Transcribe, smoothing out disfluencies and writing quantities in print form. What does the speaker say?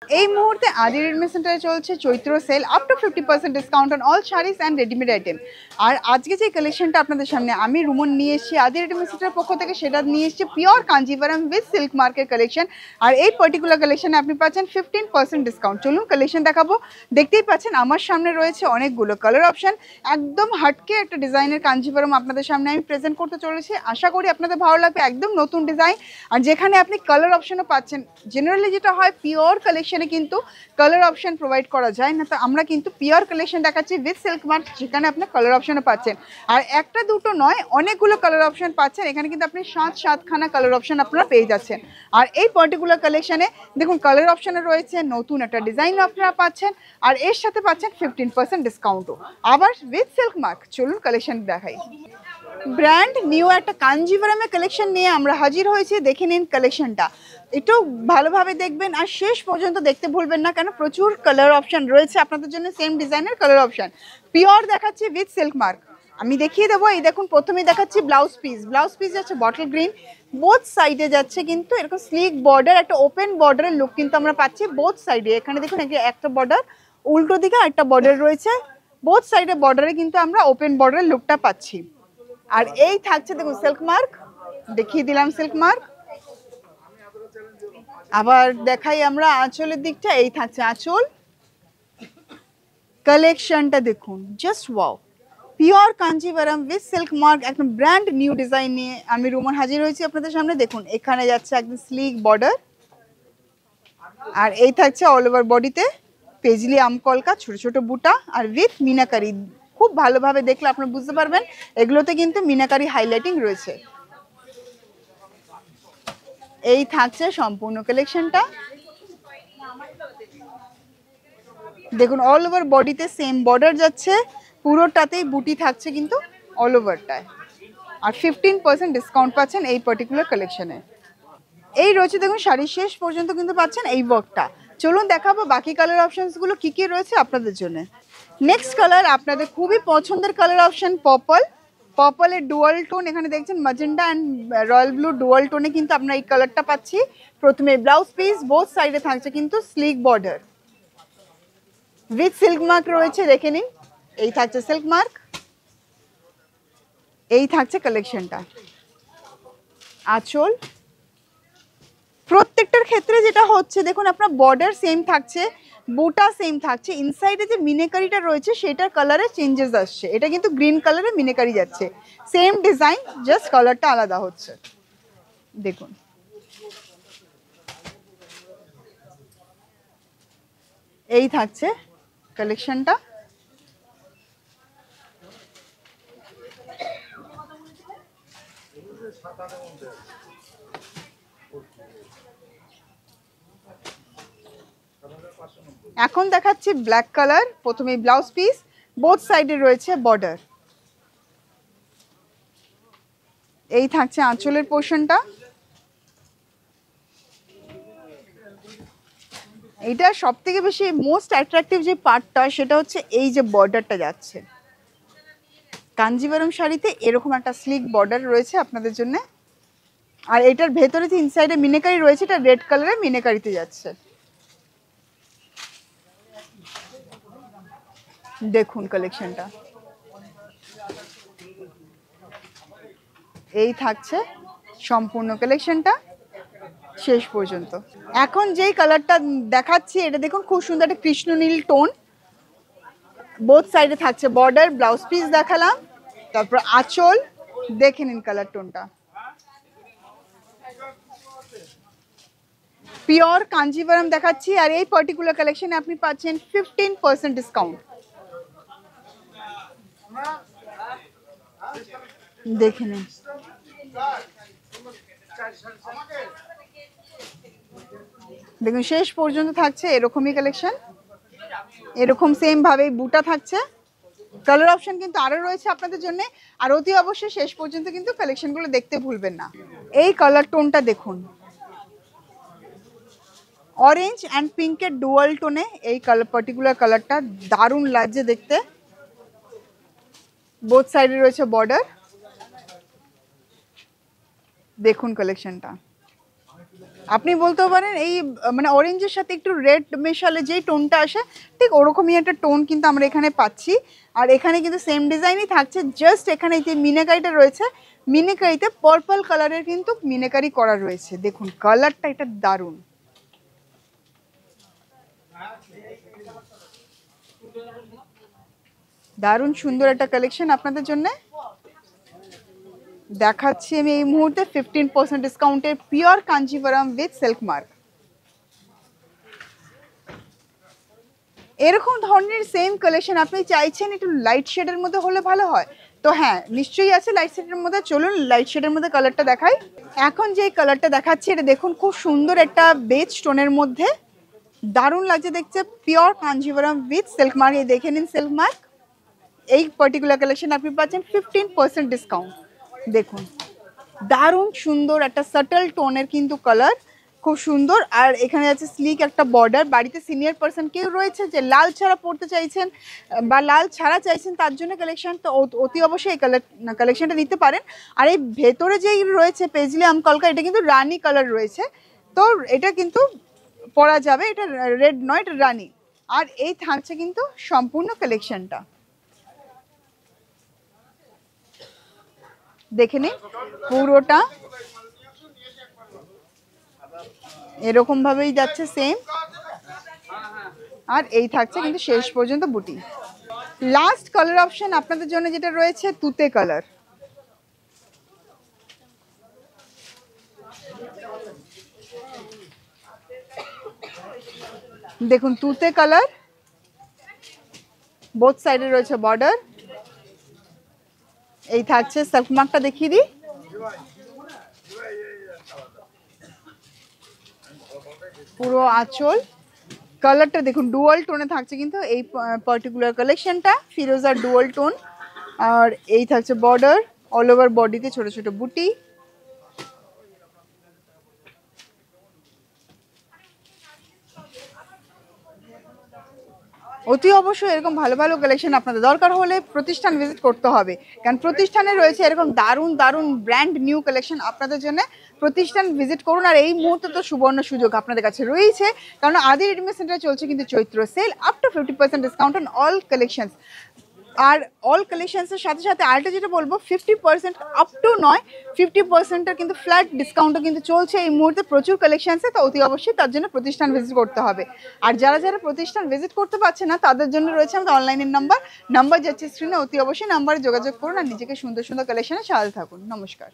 এই মুহূর্তে আদি রেডিমেড সেন্টারে চলছে Chaitra sale up to 50% discount on all sarees and readymade item. আর আজকে যে কালেকশনটা আপনাদের সামনে আমি রুমন নিয়ে এসেছি আদি রেডিমেড সেন্টারের পক্ষ থেকে, সেটা নিয়ে এসেছি পিওর কাঞ্জিভারাম উইথ সিল্ক মার্কের কালেকশন। আর এই পার্টিকুলার কালেকশনে আপনি পাচ্ছেন 15% ডিসকাউন্ট। চলুন কালেকশন দেখাবো। দেখতেই পাচ্ছেন আমার সামনে রয়েছে অনেকগুলো কালার অপশন, একদম হাটকে একটা ডিজাইনের কাঞ্জিভারাম আপনাদের সামনে আমি প্রেজেন্ট করতে চলেছি। আশা করি আপনাদের ভালো লাগবে, একদম নতুন ডিজাইন। আর যেখানে আপনি কালার অপশনও পাচ্ছেন। জেনারেলি যেটা হয় পিওর কালেকশনে কিন্তু কালার অপশন প্রোভাইড করা যায় না, তো আমরা কিন্তু পিওর কালেকশন দেখাচ্ছি উইথ সিল্ক মার্ক, যেখানে আপনি কালার অপশনও পাচ্ছেন। আর একটা দুটো নয়, অনেকগুলো কালার অপশন পাচ্ছেন। এখানে কিন্তু আপনি 7খানা কালার অপশন আপনারা পেয়ে যাচ্ছেন। আর এই পার্টিকুলার কালেকশনে দেখুন কালার অপশনে রয়েছে নতুন একটা ডিজাইন আপনারা পাচ্ছেন, আর এর সাথে পাচ্ছেন 15% ডিসকাউন্টও আবার উইথ সিল্ক মার্ক। চলুন কালেকশন দেখাই। ব্র্যান্ড নিউ একটা কাঞ্জিভারামের কালেকশন নিয়ে আমরা হাজির হয়েছি। দেখে নিন কালেকশনটা, একটু ভালোভাবে দেখবেন আর শেষ পর্যন্ত দেখতে ভুলবেন না, কেন প্রচুর কালার অপশন রয়েছে আপনাদের জন্য। সেম ডিজাইনের কালার অপশন পিওর দেখাচ্ছি উইথ সিল্ক মার্ক। আমি দেখিয়ে দেবো। এই দেখুন প্রথমেই দেখাচ্ছি ব্লাউজ পিস যাচ্ছে বটল গ্রিন, বোথ সাইডে যাচ্ছে কিন্তু এরকম স্লিক বর্ডার, একটা ওপেন বর্ডারের লুক কিন্তু আমরা পাচ্ছি বোথ সাইডে। এখানে দেখুন একটা বর্ডার, উল্টো দিকে একটা বর্ডার রয়েছে, বোথ সাইডে বর্ডারে কিন্তু আমরা ওপেন বর্ডারের লুকটা পাচ্ছি। আর এই থাকছে দেখুন সিল্ক মার্ক, দেখিয়ে দিলাম সিল্ক মার্ক। আবার দেখাই আমরা আঁচলের দিকটা, এই থাকছে আঁচল। কালেকশনটা দেখুন, just wow, pure Kanjivaram with silk mark, একদম ব্র্যান্ড নিউ ডিজাইন নিয়ে আমি রুমন হাজির হয়েছি আপনাদের সামনে। দেখুন এখানে যাচ্ছে একদম স্লিক বর্ডার, আর এই থাকছে অল ওভার বডিতে পেজলি আমকলকা, ছোট ছোট বুটা, আর উইথ মিনাকারি। খুব ভালোভাবে দেখলে আপনারা বুঝতে পারবেন এগুলোতে কিন্তু মিনাকারি হাইলাইটিং রয়েছে। এই থাকছে সম্পূর্ণ কালেকশনটা। দেখুন অল ওভার বডিতে সেম বর্ডার যাচ্ছে, পুরোটাতেই বুটি থাকছে কিন্তু অল ওভারটায়। আর 15% ডিসকাউন্ট পাচ্ছেন এই পার্টিকুলার কালেকশনে। এই রয়েছে দেখুন শাড়ির শেষ পর্যন্ত কিন্তু পাচ্ছেন এই ওয়ার্কটা। চলুন দেখাবো বাকি কালার অপশনসগুলো কি কি রয়েছে আপনাদের জন্য। নেক্সট কালার আপনাদের খুবই পছন্দের কালার অপশন পার্পলের ডুয়াল টোন। এখানে দেখছেন magenta and royal blue dual টোনে কিন্তু আমরা এই কালারটা পাচ্ছি। প্রথমে ব্লাউজ পিস, বোথ সাইডে থাকছে কিন্তু slick border with silk mark রয়েছে, দেখে নিন। এই থাকছে সিল্ক মার্ক, এই থাকছে কালেকশনটা। আঁচল প্রত্যেকটার ক্ষেত্রে যেটা হচ্ছে দেখুন আপনার বর্ডার সেম থাকছে, বুটা সেম থাকছে, ইনসাইডে যে মিনেকারিটা রয়েছে সেটার কালারে চেঞ্জেস আসছে। এটা কিন্তু গ্রিন কালারে মিনেকারি যাচ্ছে, সেম ডিজাইন জাস্ট কালারটা আলাদা হচ্ছে। দেখুন এই থাকছে কালেকশনটা। এখন দেখাচ্ছি ব্ল্যাক কালার। প্রথমে ব্লাউজ পিস, বোথ সাইডে রয়েছে বর্ডার। এই থাকছে আঁচলের পোর্শনটা। এইটা সব থেকে বেশি মোস্ট অ্যাট্রাকটিভ যে পার্টটা সেটা হচ্ছে এই যে বর্ডারটা যাচ্ছে। কাঞ্জিভারাম শাড়িতে এরকম একটা স্লিক বর্ডার রয়েছে আপনাদের জন্য। আর এটার ভেতরে যে ইনসাইডে মিনেকারি রয়েছে এটা রেড কালারে মিনেকারিতে যাচ্ছে। দেখুন কালেকশনটা, এই থাকছে সম্পূর্ণ কালেকশনটা শেষ পর্যন্ত। এখন যেই কালারটা দেখাচ্ছি এটা দেখুন খুব সুন্দর একটা কৃষ্ণ নীল টোন, বোথ সাইডে থাকছে বর্ডার। ব্লাউজ পিস দেখালাম, তারপর আঁচল, দেখে নিন কালার টোনটা। পিওর কাঞ্জিভারাম দেখাচ্ছি, আর এই পার্টিকুলার কালেকশনে আপনি পাচ্ছেন 15% ডিসকাউন্ট। দেখে নিন দেখুন শেষ পর্যন্ত থাকছে এরকমই কালেকশন, এরকম সেম ভাবে বুটা থাকছে। কালার অপশন কিন্তু আরো রয়েছে আপনাদের জন্য, আর অতি অবশ্যই শেষ পর্যন্ত কিন্তু কালেকশনগুলো দেখতে ভুলবেন না। এই কালার টোনটা দেখুন, অরেঞ্জ অ্যান্ড পিঙ্কের ডুয়াল টোনে এই কালার পার্টিকুলার কালারটা দারুণ লাগছে দেখতে। বোথ সাইডে রয়েছে বর্ডার। দেখুন কালেকশনটা, আপনি বলতেও পারেন এই মানে অরেঞ্জের সাথে একটু রেড মেশালে যেই টোনটা আসে ঠিক ওরকমই একটা টোন কিন্তু আমরা এখানে পাচ্ছি। আর এখানে কিন্তু সেম ডিজাইনই থাকছে, জাস্ট এখানে যে মিনাকারিটা রয়েছে, মিনাকারিতে পার্পল কালারের কিন্তু মিনাকারি করা রয়েছে। দেখুন কালারটা এটা দারুণ, দারুণ সুন্দর একটা কালেকশন আপনাদের জন্য দেখাচ্ছি আমি এই মুহূর্তে 15% ডিসকাউন্টে pure Kanjivaram with silk mark. এরকম ধরনের সেম কালেকশন আপনি চাইছেন একটু লাইট শেডের মধ্যে হলে ভালো হয়, তো হ্যাঁ নিশ্চয়ই আছে লাইট শেডের মধ্যে। চলুন লাইট শেডের মধ্যে কালারটা দেখাই। এখন যে কালারটা দেখাচ্ছি এটা দেখুন খুব সুন্দর একটা বেজ টোনের মধ্যে, দারুণ লাগছে দেখতে, pure Kanjivaram with silk mark. এই দেখে নিন সিল্ক মার্ক। এই পার্টিকুলার কালেকশন আপনি পাচ্ছেন 15% ডিসকাউন্ট। দেখুন দারুণ সুন্দর একটা সাটল টোনের কিন্তু কালার, খুব সুন্দর। আর এখানে আছে স্লিক একটা বর্ডার। বাড়িতে সিনিয়র পার্সন কেউ রয়েছে যে লাল ছাড়া পড়তে চাইছেন বা লাল ছাড়া চাইছেন, তার জন্য কালেকশন তো অতি অবশ্যই এই কালেকশনটা নিতে পারেন। আর এই ভেতরে যেই রয়েছে পেজলি আমকলকা, এটা কিন্তু রানি কালার রয়েছে, তো এটা কিন্তু পরা যাবে, এটা রেড নয়, এটা রানি। আর এই থাকছে কিন্তু সম্পূর্ণ কালেকশনটা, দেখে নিন পুরোটা এরকম ভাবেই যাচ্ছে সেম। আর এই থাকছে কিন্তু শেষ পর্যন্ত বুটি। লাস্ট কালার অপশন আপনাদের জন্য যেটা রয়েছে তুতে কালার। দেখুন তুতে কালার, বোথ সাইডে রয়েছে বর্ডার। এই থাকছে সেলফ মার্কটা দেখিয়ে দিই, পুরো আঁচল। কালারটা দেখুন ডুয়াল টোনে থাকছে কিন্তু এই পার্টিকুলার কালেকশনটা, ফিরোজা ডুয়াল টোন। আর এই থাকছে বর্ডার, অল ওভার বডিতে ছোট ছোট বুটি। অতি অবশ্যই এরকম ভালো ভালো কালেকশন আপনাদের দরকার হলে প্রতিষ্ঠান ভিজিট করতে হবে, কারণ প্রতিষ্ঠানে রয়েছে এরকম দারুণ দারুণ ব্র্যান্ড নিউ কালেকশন আপনাদের জন্য। প্রতিষ্ঠান ভিজিট করুন। আর এই মুহূর্তে তো সুবর্ণ সুযোগ আপনাদের কাছে রয়েছে, কারণ আদি রেডিমেড সেন্টারে চলছে কিন্তু Chaitra sale, up to 50% discount on all collections. আর অল কালেকশনসের সাথে সাথে আরেকটা যেটা বলবো, 50% আপ টু নয়, 50%-এর কিন্তু ফ্ল্যাট ডিসকাউন্টও কিন্তু চলছে এই মুহূর্তে প্রচুর কালেকশনসে। তো অতি অবশ্যই তার জন্য প্রতিষ্ঠান ভিজিট করতে হবে। আর যারা যারা প্রতিষ্ঠান ভিজিট করতে পারছে না তাদের জন্য রয়েছে আমাদের অনলাইনের নাম্বার যাচ্ছে স্ক্রিনে, অতি অবশ্যই নাম্বারে যোগাযোগ করুন আর নিজেকে সুন্দর সুন্দর কালেকশনে সাজাতে থাকুন। নমস্কার।